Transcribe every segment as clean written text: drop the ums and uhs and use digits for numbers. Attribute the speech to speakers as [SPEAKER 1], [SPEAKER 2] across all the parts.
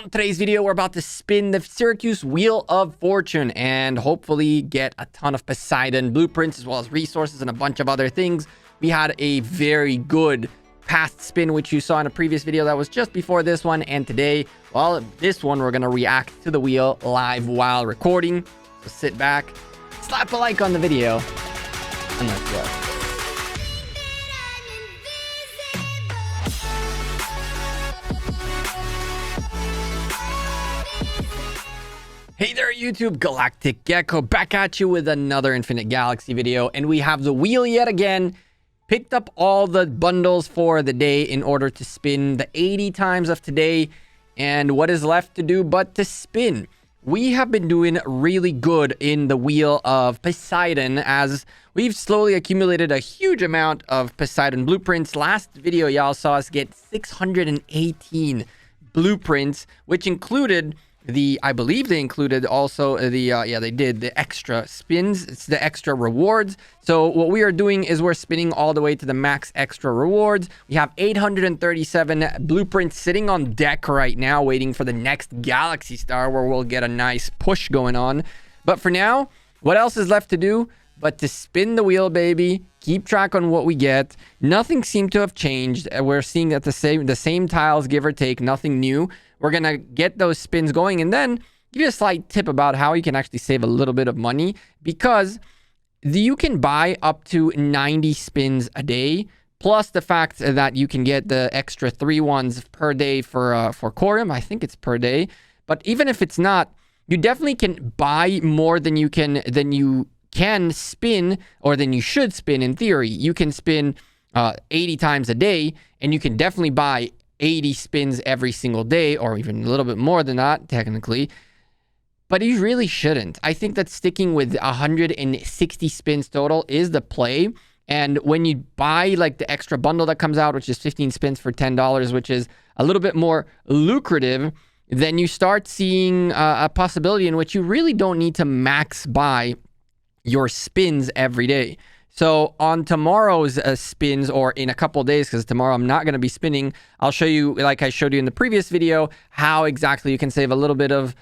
[SPEAKER 1] On today's video, we're about to spin the Syracuse Wheel of Fortune and hopefully get a ton of Poseidon blueprints as well as resources and a bunch of other things. We had a very good past spin, which you saw in a previous video that was just before this one. And today, well, this one, we're going to react to the wheel live while recording. So sit back, slap a like on the video, and let's go. Hey there, YouTube, Galactic Gecko back at you with another Infinite Galaxy video, and we have the wheel yet again. Picked up all the bundles for the day in order to spin the 80 times of today, and what is left to do but to spin. We have been doing really good in the Wheel of Poseidon as we've slowly accumulated a huge amount of Poseidon blueprints. Last video, y'all saw us get 618 blueprints, which included I believe they included also the extra spins. It's the extra rewards. So what we are doing is we're spinning all the way to the max extra rewards. We have 837 blueprints sitting on deck right now, waiting for the next Galaxy Star where we'll get a nice push going on. But for now, what else is left to do but to spin the wheel, baby? Keep track on what we get. Nothing seemed to have changed. We're seeing that the same tiles, give or take, nothing new. We're going to get those spins going and then give you a slight tip about how you can actually save a little bit of money, because you can buy up to 90 spins a day, plus the fact that you can get the extra 3 ones per day for Corium. I think it's per day. But even if it's not, you definitely can buy more than you can spin, or than you should spin in theory. You can spin 80 times a day, and you can definitely buy 80 spins every single day, or even a little bit more than that, technically. But you really shouldn't. I think that sticking with 160 spins total is the play. And when you buy like the extra bundle that comes out, which is 15 spins for $10, which is a little bit more lucrative, then you start seeing a possibility in which you really don't need to max buy your spins every day. So on tomorrow's spins, or in a couple of days, because tomorrow I'm not going to be spinning, I'll show you, like I showed you in the previous video, how exactly you can save a little bit of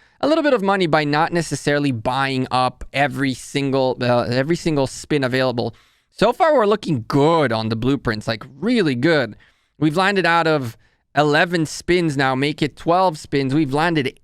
[SPEAKER 1] money by not necessarily buying up every single spin available. So far, we're looking good on the blueprints, like really good. We've landed out of 11 spins now, make it 12 spins. We've landed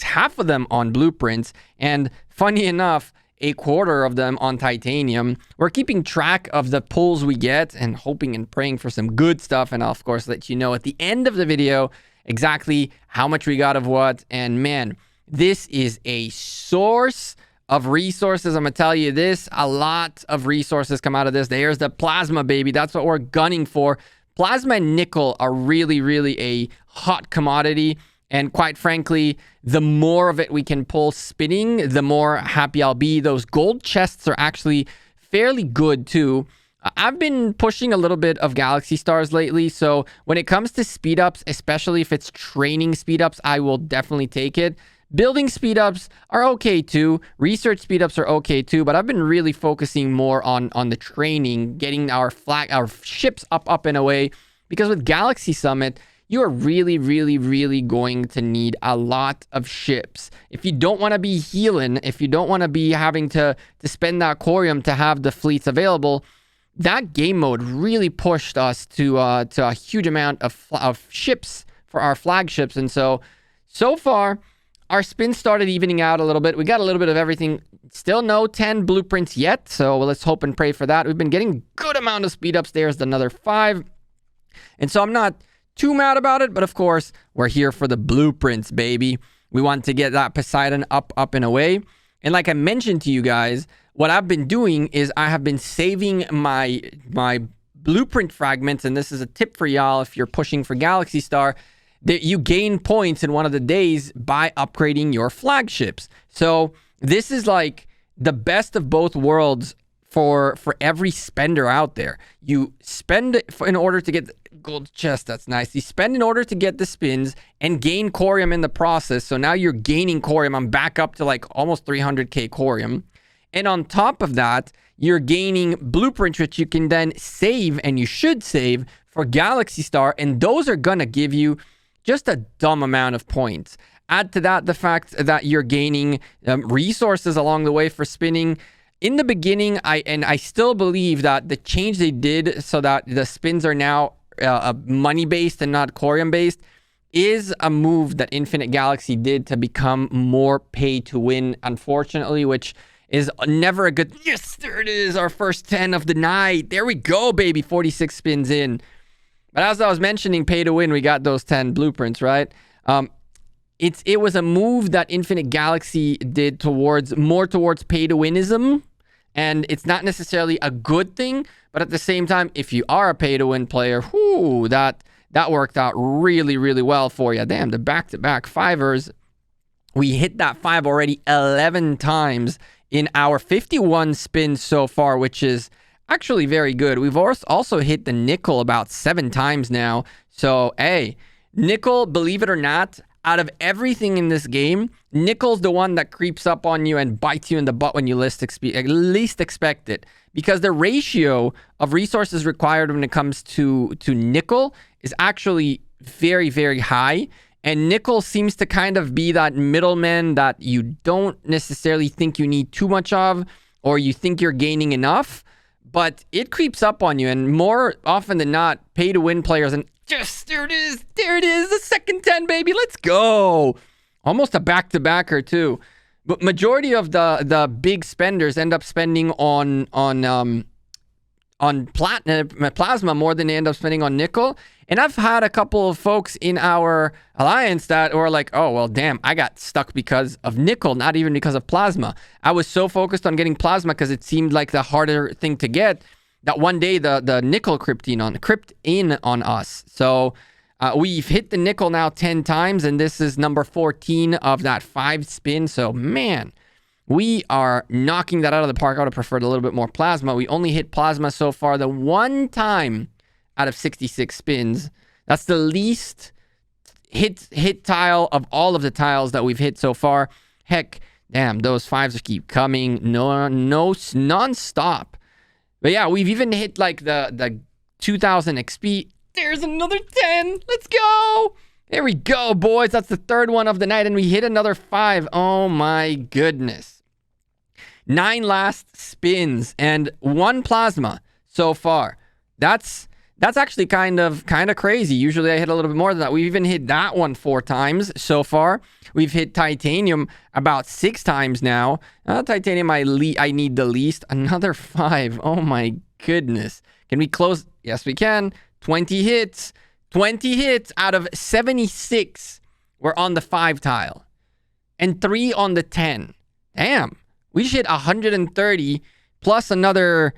[SPEAKER 1] half of them on blueprints, and funny enough, a quarter of them on titanium. We're keeping track of the pulls we get and hoping and praying for some good stuff. And I'll, of course, let you know at the end of the video exactly how much we got of what. And man, this is a source of resources. I'm going to tell you this. A lot of resources come out of this. There's the plasma, baby. That's what we're gunning for. Plasma and nickel are really, really a hot commodity. And quite frankly, the more of it we can pull spinning, the more happy I'll be. Those gold chests are actually fairly good too. I've been pushing a little bit of Galaxy Stars lately. So when it comes to speed ups, especially if it's training speed ups, I will definitely take it. Building speed ups are okay too. Research speed ups are okay too. But I've been really focusing more on the training, getting our ships up and away. Because with Galaxy Summit, you are really, really, really going to need a lot of ships. If you don't want to be healing, if you don't want to be having to spend that Corium to have the fleets available, that game mode really pushed us to a huge amount of ships for our flagships. And so far, our spins started evening out a little bit. We got a little bit of everything. Still no 10 blueprints yet, so let's hope and pray for that. We've been getting a good amount of speed ups. There's another 5. And so I'm not too mad about it, but of course, we're here for the blueprints, baby. We want to get that Poseidon up and away. And like I mentioned to you guys, what I've been doing is I have been saving my blueprint fragments, and this is a tip for y'all if you're pushing for Galaxy Star, that you gain points in one of the days by upgrading your flagships. So this is like the best of both worlds for every spender out there. You spend in order to get the gold chest. That's nice. You spend in order to get the spins and gain Corium in the process. So now you're gaining Corium. I'm back up to like almost 300k Corium. And on top of that, you're gaining blueprints, which you can then save, and you should save for Galaxy Star. And those are going to give you Just a dumb amount of points. Add to that the fact that you're gaining resources along the way for spinning. In the beginning, I still believe that the change they did so that the spins are now money-based and not Corium-based is a move that Infinite Galaxy did to become more pay-to-win, unfortunately, which is never a good... Yes, there it is, our first 10 of the night. There we go, baby, 46 spins in. But as I was mentioning, pay-to-win, we got those 10 blueprints, right? It was a move that Infinite Galaxy did towards pay-to-winism. And it's not necessarily a good thing, but at the same time, if you are a pay-to-win player, whoo, that worked out really, really well for you. Damn, the back-to-back fivers. We hit that 5 already 11 times in our 51 spins so far, which is actually very good. We've also hit the nickel about 7 times now. So, hey, nickel, believe it or not, out of everything in this game, nickel's the one that creeps up on you and bites you in the butt when you least expect it. Because the ratio of resources required when it comes to nickel is actually very, very high. And nickel seems to kind of be that middleman that you don't necessarily think you need too much of, or you think you're gaining enough, but it creeps up on you. And more often than not, pay-to-win players, and yes, there it is, the second 10, baby, let's go. Almost a back-to-backer too. But majority of the big spenders end up spending on plasma more than they end up spending on nickel. And I've had a couple of folks in our alliance that were like, oh, well, damn, I got stuck because of nickel, not even because of plasma. I was so focused on getting plasma because it seemed like the harder thing to get that one day the nickel crept in on us. So we've hit the nickel now 10 times, and this is number 14 of that 5 spin. So, man, we are knocking that out of the park. I would have preferred a little bit more plasma. We only hit plasma so far the one time out of 66 spins. That's the least hit tile of all of the tiles that we've hit so far. Heck, damn, those 5s keep coming non-stop. But yeah, we've even hit like the 2000 XP. There's another 10. Let's go. There we go, boys. That's the third one of the night, and we hit another 5. Oh my goodness. 9 last spins and 1 plasma so far. That's actually kind of crazy. Usually I hit a little bit more than that. We've even hit that one 4 times so far. We've hit titanium about 6 times now. Titanium I need the least. Another 5. Oh my goodness. Can we close? Yes, we can. 20 hits. 20 hits out of 76 were on the 5 tile. And 3 on the 10. Damn. We just hit 130 plus another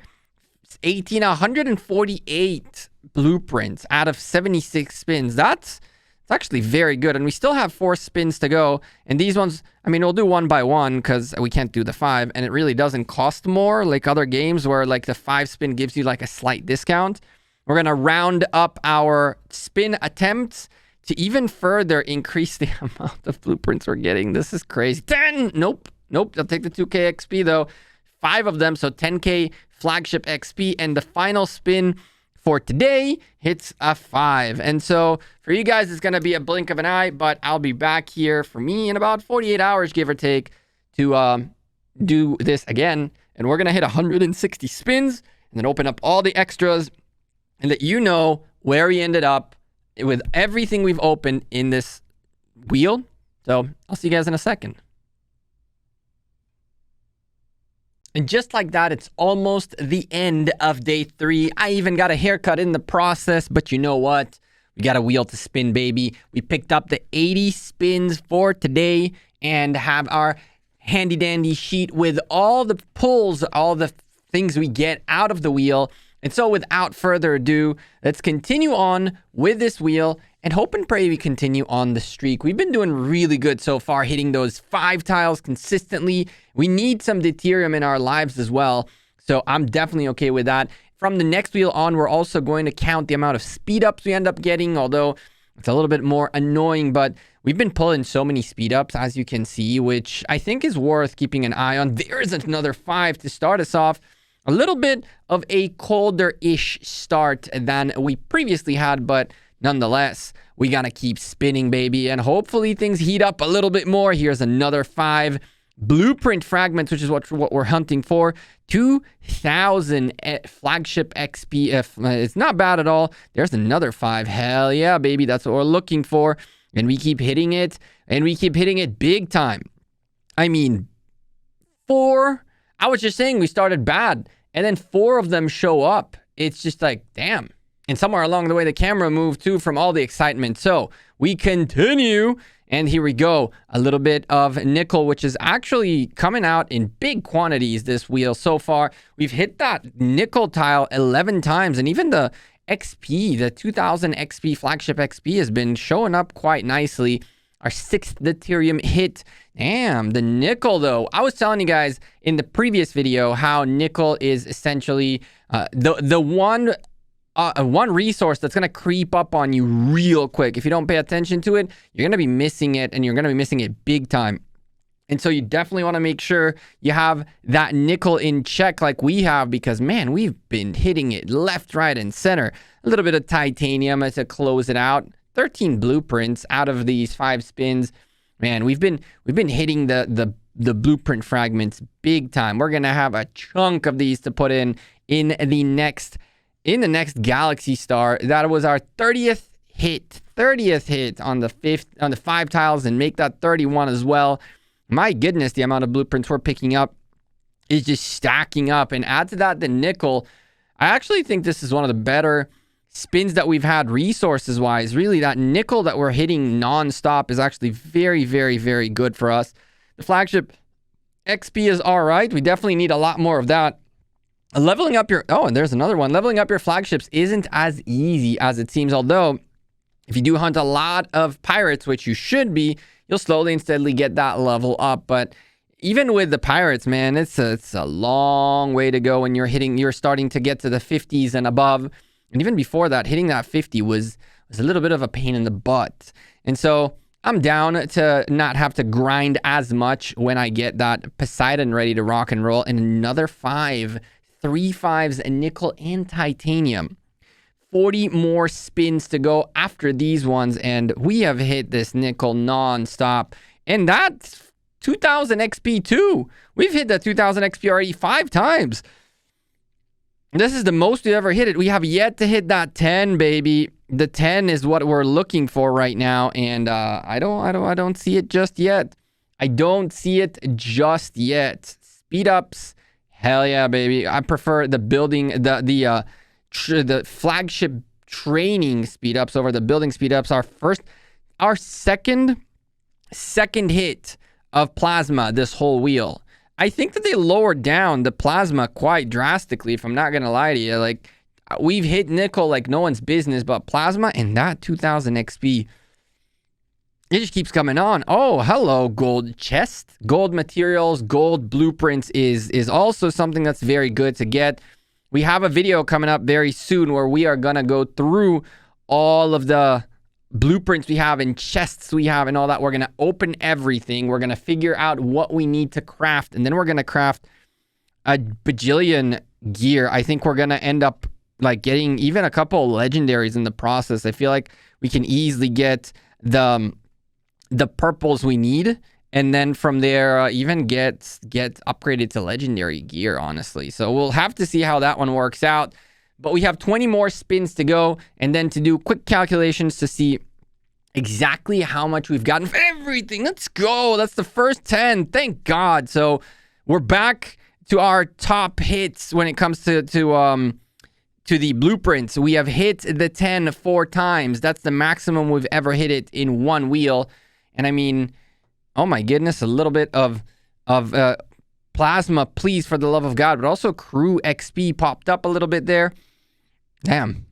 [SPEAKER 1] 18, 148 blueprints out of 76 spins. That's actually very good. And we still have 4 spins to go. And these ones, I mean, we'll do one by one because we can't do the 5. And it really doesn't cost more like other games where like the 5 spin gives you like a slight discount. We're going to round up our spin attempts to even further increase the amount of blueprints we're getting. This is crazy. 10! Nope. I'll take the 2K XP though. 5 of them, so 10K flagship XP. And the final spin for today hits a 5. And so for you guys, it's going to be a blink of an eye, but I'll be back here for me in about 48 hours, give or take, to do this again. And we're going to hit 160 spins and then open up all the extras and let you know where we ended up with everything we've opened in this wheel. So I'll see you guys in a second. And just like that, it's almost the end of day 3. I even got a haircut in the process, but you know what? We got a wheel to spin, baby. We picked up the 80 spins for today and have our handy dandy sheet with all the pulls, all the things we get out of the wheel. And so without further ado, let's continue on with this wheel and hope and pray we continue on the streak. We've been doing really good so far, hitting those 5 tiles consistently. We need some deuterium in our lives as well. So I'm definitely okay with that. From the next wheel on, we're also going to count the amount of speed ups we end up getting, although it's a little bit more annoying, but we've been pulling so many speed ups, as you can see, which I think is worth keeping an eye on. There's another 5 to start us off. A little bit of a colder-ish start than we previously had, but nonetheless, we got to keep spinning, baby. And hopefully things heat up a little bit more. Here's another 5 blueprint fragments, which is what we're hunting for. 2,000 flagship XP. It's not bad at all. There's another 5. Hell yeah, baby. That's what we're looking for. And we keep hitting it. And we keep hitting it big time. I mean, 4. I was just saying we started bad. And then 4 of them show up. It's just like, damn. And somewhere along the way, the camera moved too from all the excitement. So we continue. And here we go. A little bit of nickel, which is actually coming out in big quantities this wheel so far. We've hit that nickel tile 11 times. And even the XP, the 2000 XP, flagship XP, has been showing up quite nicely. Our 6th deuterium hit. Damn, the nickel though. I was telling you guys in the previous video how nickel is essentially the one resource that's going to creep up on you real quick. If you don't pay attention to it, you're going to be missing it, and you're going to be missing it big time. And so you definitely want to make sure you have that nickel in check like we have, because, man, we've been hitting it left, right, and center. A little bit of titanium to close it out. 13 blueprints out of these 5 spins. Man, we've been hitting the blueprint fragments big time. We're going to have a chunk of these to put in the next galaxy star. That was our 30th hit on the 5 tiles, and make that 31 as well. My goodness, the amount of blueprints we're picking up is just stacking up. And add to that the nickel. I actually think this is one of the better spins that we've had resources wise. Really, that nickel that we're hitting non-stop is actually very, very, very good for us. The flagship XP is all right. We definitely need a lot more of that. Leveling up your... Oh, and there's another one. Leveling up your flagships isn't as easy as it seems. Although, if you do hunt a lot of pirates, which you should be, you'll slowly and steadily get that level up. But even with the pirates, man, it's a long way to go when you're starting to get to the 50s and above. And even before that, hitting that 50 was a little bit of a pain in the butt. And so I'm down to not have to grind as much when I get that Poseidon ready to rock and roll. And another 5, 3 5s, nickel and titanium. 40 more spins to go after these ones. And we have hit this nickel non-stop. And that's 2000 XP too. We've hit that 2000 XP already 5 times. This is the most we've ever hit it. We have yet to hit that 10, baby. The 10 is what we're looking for right now, and I don't see it just yet. I don't see it just yet. Speed ups, hell yeah, baby. I prefer the building, the flagship training speed ups over the building speed ups. Our second hit of plasma this whole wheel. I think that they lowered down the plasma quite drastically, if I'm not going to lie to you. Like, we've hit nickel like no one's business, but plasma and that 2000 XP, it just keeps coming on. Oh, hello, gold chest. Gold materials, gold blueprints is also something that's very good to get. We have a video coming up very soon where we are going to go through all of the blueprints we have and chests we have and all that. We're going to open everything. We're going to figure out what we need to craft, and then we're going to craft a bajillion gear. I think we're going to end up like getting even a couple legendaries in the process. I feel like we can easily get the purples we need, and then from there even get upgraded to legendary gear, honestly. So we'll have to see how that one works out. But we have 20 more spins to go, and then to do quick calculations to see exactly how much we've gotten for everything. Let's go. That's the first 10. Thank God. So we're back to our top hits when it comes to the blueprints. We have hit the 10 4 times. That's the maximum we've ever hit it in one wheel. And I mean, oh my goodness, a little bit of plasma, please, for the love of God. But also crew XP popped up a little bit there. Damn,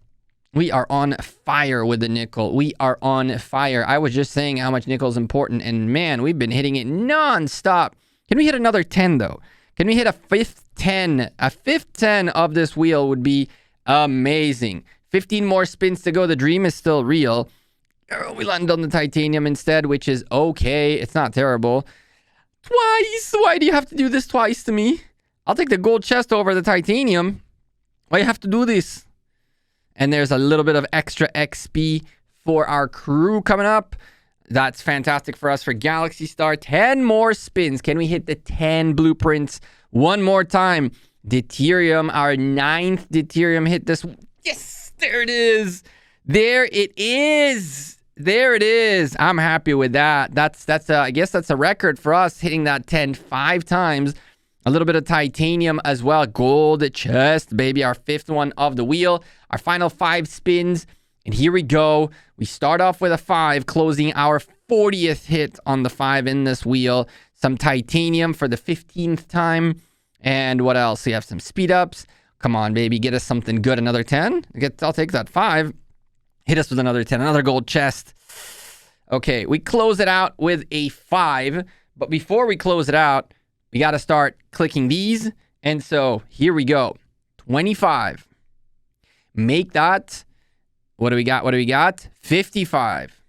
[SPEAKER 1] we are on fire with the nickel. We are on fire. I was just saying how much nickel is important, and man, we've been hitting it non-stop. Can we hit another 10 though? Can we hit a fifth 10? A fifth 10 of this wheel would be amazing. 15 more spins to go. The dream is still real. We landed on the titanium instead, which is okay. It's not terrible. Twice? Why do you have to do this twice to me? I'll take the gold chest over the titanium. Why you have to do this? And there's a little bit of extra XP for our crew coming up. That's fantastic for us for Galaxy Star. 10 more spins. Can we hit the 10 blueprints one more time? Deuterium, our 9th Deuterium hit this. Yes, there it is. There it is. There it is. I'm happy with that. I guess that's a record for us, hitting that 10 5 times. A little bit of titanium as well. Gold chest, baby. Our 5th one of the wheel. Our final 5 spins. And here we go. We start off with a 5, closing our 40th hit on the 5 in this wheel. Some titanium for the 15th time. And what else? We have some speed ups. Come on, baby. Get us something good. Another 10. I'll take that 5. Hit us with another 10. Another gold chest. Okay, we close it out with a 5. But before we close it out, we got to start clicking these. And so here we go. 25. Make that. What do we got? What do we got? 55.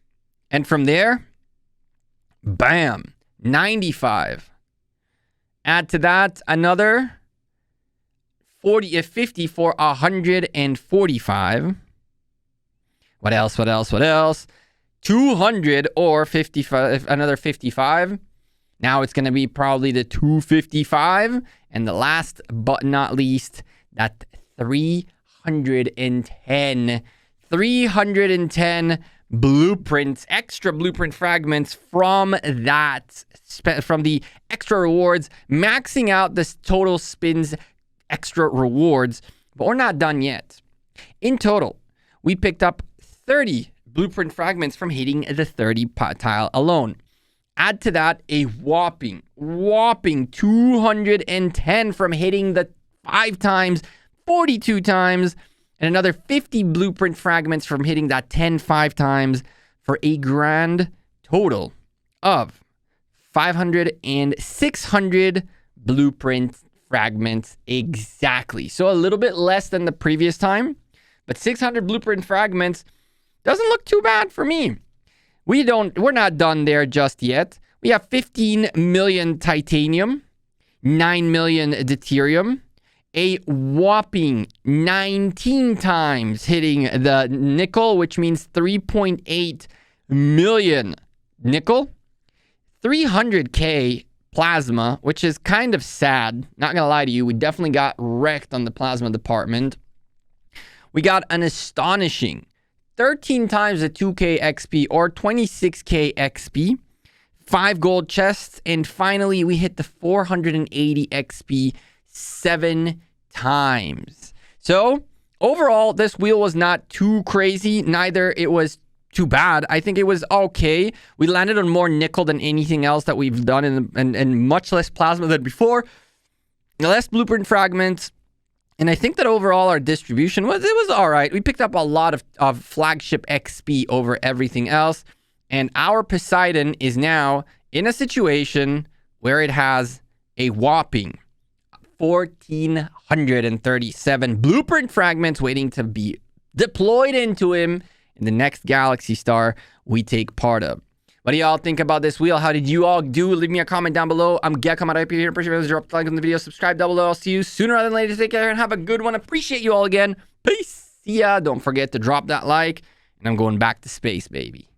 [SPEAKER 1] And from there, bam, 95. Add to that another 50 for 145. What else? What else? What else? 200 or 55, another 55. Now it's going to be probably the 255. And the last but not least, that 310. 310 blueprints, extra blueprint fragments from the extra rewards, maxing out this total spins extra rewards. But we're not done yet. In total, we picked up 30 blueprint fragments from hitting the 30 tile alone. Add to that a whopping 210 from hitting the 5 times, 42 times, and another 50 blueprint fragments from hitting that 10 5 times, for a grand total of 500 and 600 blueprint fragments exactly. So a little bit less than the previous time, but 600 blueprint fragments doesn't look too bad for me. We're not done there just yet. We have 15 million titanium, 9 million deuterium, a whopping 19 times hitting the nickel, which means 3.8 million nickel, 300k plasma, which is kind of sad. Not gonna lie to you, we definitely got wrecked on the plasma department. We got an astonishing 13 times the 2k XP or 26k XP, 5 gold chests, and finally we hit the 480 XP 7 times. So overall, this wheel was not too crazy. Neither it was too bad. I think it was okay. We landed on more nickel than anything else that we've done, and much less plasma than before. Less blueprint fragments. And I think that overall our distribution was all right. We picked up a lot of flagship XP over everything else. And our Poseidon is now in a situation where it has a whopping 1,437 blueprint fragments waiting to be deployed into him in the next Galaxy Star we take part of. What do y'all think about this wheel? How did you all do? Leave me a comment down below. I'm Gecko. I'm out here. Appreciate it. Drop a like on the video. Subscribe down below. I'll see you sooner rather than later. Take care and have a good one. Appreciate you all again. Peace. See ya. Don't forget to drop that like. And I'm going back to space, baby.